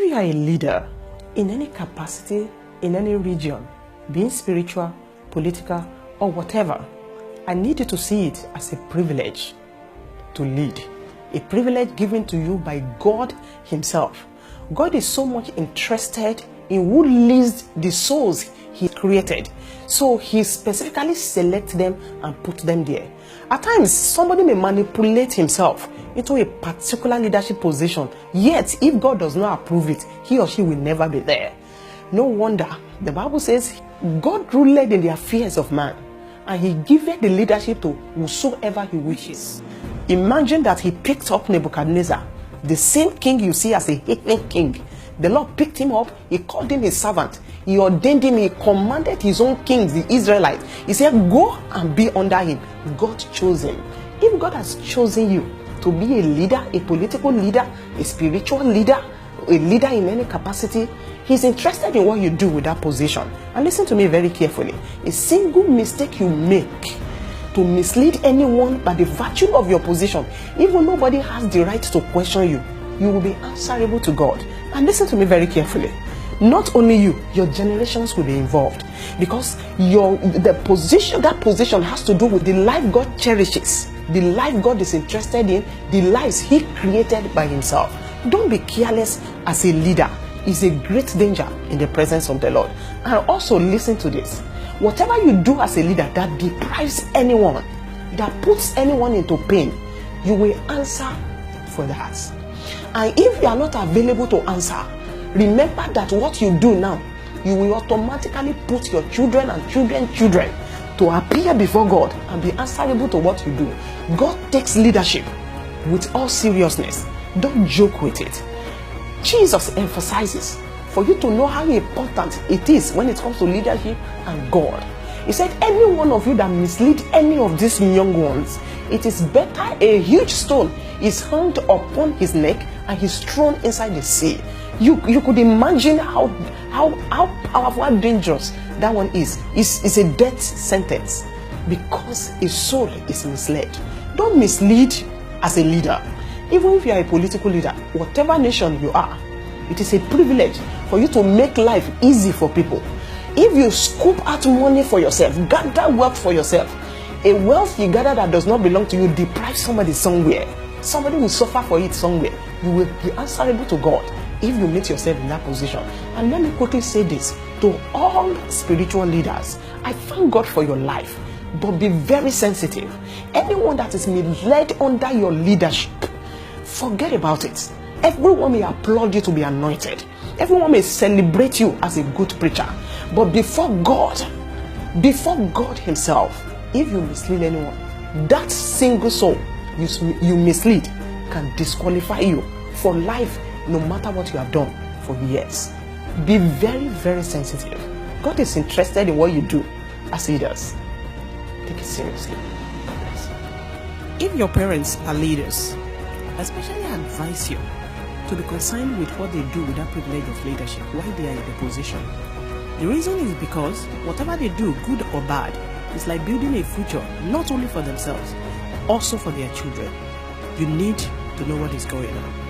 you are a leader in any capacity, in any region, being spiritual, political, or whatever, I need you to see it as a privilege to lead. A privilege given to you by God Himself. God is so much interested in who leads the souls He created. So He specifically selects them and put them there. At times, somebody may manipulate himself into a particular leadership position, yet if God does not approve it, he or she will never be there. No wonder the Bible says God ruled in the affairs of man, and He giveth the leadership to whosoever He wishes. Imagine that He picked up Nebuchadnezzar, the same king you see as a heathen king. The Lord picked him up, He called him His servant, He ordained him, He commanded His own kings, the Israelites. He said, go and be under him. God chose him. If God has chosen you to be a leader, a political leader, a spiritual leader, a leader in any capacity, He's interested in what you do with that position. And listen to me very carefully. A single mistake you make to mislead anyone by the virtue of your position, even nobody has the right to question you, you will be answerable to God. And listen to me very carefully. Not only you, your generations will be involved, because that position has to do with the life God cherishes, the life God is interested in, the lives He created by Himself. Don't be careless as a leader. It's a great danger in the presence of the Lord. And also listen to this. Whatever you do as a leader that deprives anyone, that puts anyone into pain, you will answer for that. And if you are not available to answer, remember that what you do now, you will automatically put your children and children to appear before God and be answerable to what you do. God takes leadership with all seriousness. Don't joke with it. Jesus emphasizes for you to know how important it is when it comes to leadership and God. He said, any one of you that mislead any of these young ones, it is better a huge stone is hung upon his neck and he's thrown inside the sea. You could imagine how powerful, how dangerous that one is. It's a death sentence because a soul is misled. Don't mislead as a leader. Even if you are a political leader, whatever nation you are, it is a privilege for you to make life easy for people. If you scoop out money for yourself, gather wealth for yourself, a wealth you gather that does not belong to you, deprive somebody somewhere. Somebody will suffer for it somewhere. You will be answerable to God if you meet yourself in that position. And let me quickly say this to all spiritual leaders. I thank God for your life, but be very sensitive. Anyone that is led under your leadership, forget about it. Everyone may applaud you to be anointed. Everyone may celebrate you as a good preacher. But before God Himself, if you mislead anyone, that single soul you mislead can disqualify you for life, no matter what you have done for years. Be very, very sensitive. God is interested in what you do as leaders. Take it seriously. If your parents are leaders, I especially advise you to be concerned with what they do with that privilege of leadership while they are in the position. The reason is because whatever they do, good or bad, is like building a future not only for themselves, also for their children. You need to know what is going on.